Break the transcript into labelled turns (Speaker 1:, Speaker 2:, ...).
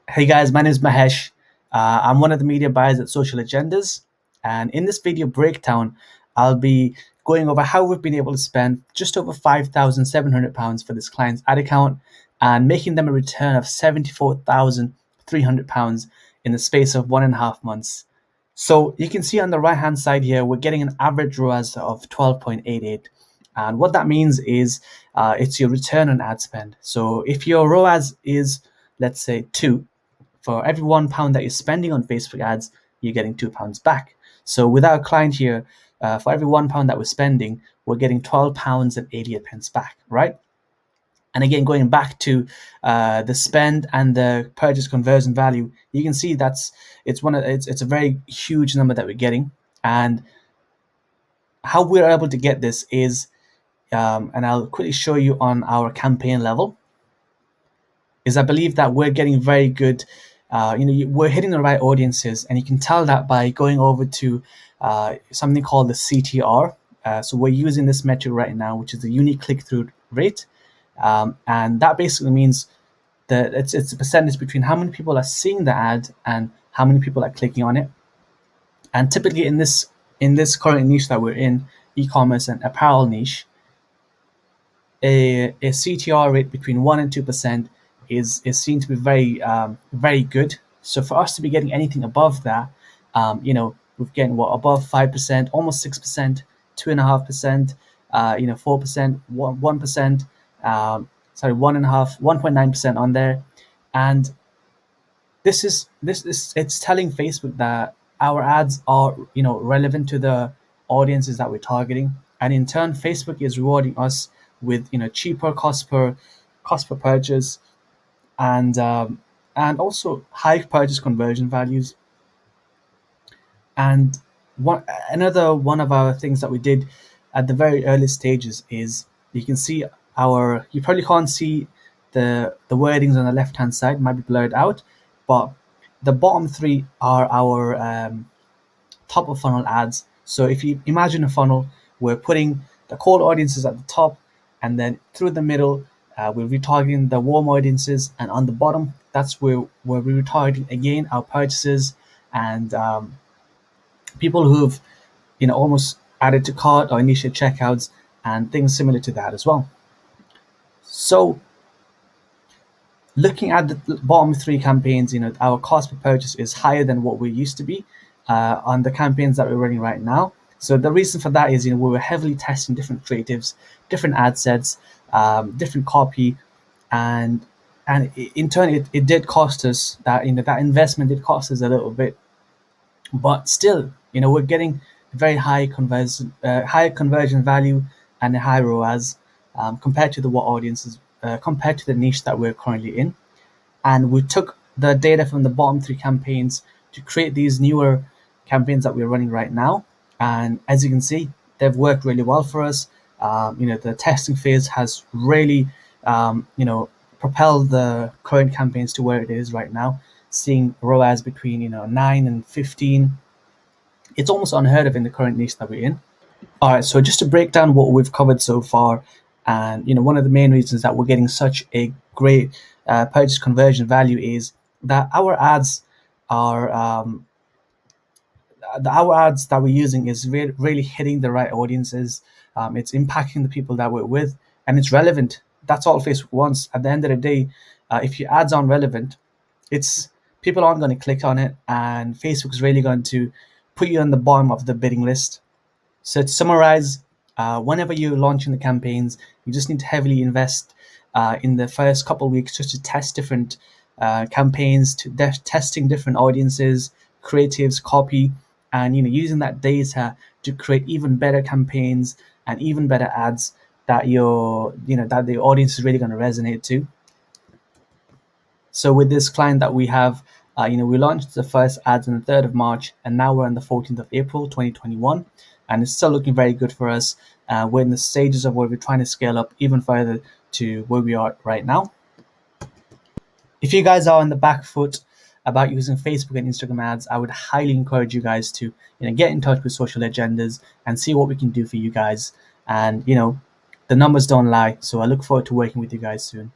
Speaker 1: Hey guys, my name is Mahesh. I'm one of the media buyers at Social Agendas. And in this video breakdown, I'll be going over how we've been able to spend just over £5,700 for this client's ad account and making them a return of £74,300 in the space of 1.5 months. So you can see on the right hand side here, we're getting an average ROAS of 12.88. And what that means is it's your return on ad spend. So if your ROAS is, let's say, 2, for every £1 that you're spending on Facebook ads, you're getting £2 back. So with our client here, for every £1 that we're spending, we're getting £12.88 back, right? And again, going back to the spend and the purchase conversion value, you can see it's a very huge number that we're getting. And how we're able to get this is, and I'll quickly show you on our campaign level, is I believe that we're getting very good. We're hitting the right audiences, and you can tell that by going over to something called the CTR. So we're using this metric right now, which is the unique click-through rate, and that basically means that it's a percentage between how many people are seeing the ad and how many people are clicking on it. And typically in this current niche that we're in, e-commerce and apparel niche, a CTR rate between 1 and 2% is seen to be very good. So for us to be getting anything above that, we're getting above 5%, almost 6%, 2.5%, 4%, 1%, sorry, 1.5, 1.9% on there. And this is it's telling Facebook that our ads are relevant to the audiences that we're targeting, and in turn Facebook is rewarding us with cheaper cost per purchase, and also high purchase conversion values. And another one of our things that we did at the very early stages is, you can see you probably can't see the wordings on the left hand side, might be blurred out, but the bottom three are our top of funnel ads. So if you imagine a funnel, we're putting the cold audiences at the top, and then through the middle, we're retargeting the warm audiences, and on the bottom, that's where we're retargeting again our purchases and people who've almost added to cart or initial checkouts and things similar to that as well. So looking at the bottom three campaigns, our cost per purchase is higher than what we used to be on the campaigns that we're running right now. So the reason for that is, we were heavily testing different creatives, different ad sets, different copy, and in turn it did cost us that that investment did cost us a little bit, but still we're getting very high conversion value and a high ROAS compared to compared to the niche that we're currently in. And we took the data from the bottom three campaigns to create these newer campaigns that we're running right now. And as you can see, they've worked really well for us. The testing phase has really, propelled the current campaigns to where it is right now, seeing ROAS between 9 and 15. It's almost unheard of in the current niche that we're in. All right, so just to break down what we've covered so far, and one of the main reasons that we're getting such a great purchase conversion value is that our ads that we're using is really hitting the right audiences. It's impacting the people that we're with, and it's relevant. That's all Facebook wants. At the end of the day, if your ads aren't relevant, it's people aren't going to click on it, and Facebook's really going to put you on the bottom of the bidding list. So to summarize, whenever you're launching the campaigns, you just need to heavily invest in the first couple of weeks just to test different campaigns, testing different audiences, creatives, copy, and using that data to create even better campaigns and even better ads that that the audience is really going to resonate to. So with this client that we have, we launched the first ads on the 3rd of March, and now we're on the 14th of April, 2021, and it's still looking very good for us. We're in the stages of where we're trying to scale up even further to where we are right now. If you guys are on the back foot about using Facebook and Instagram ads, I would highly encourage you guys to get in touch with Social Agendas and see what we can do for you guys. And the numbers don't lie, so I look forward to working with you guys soon.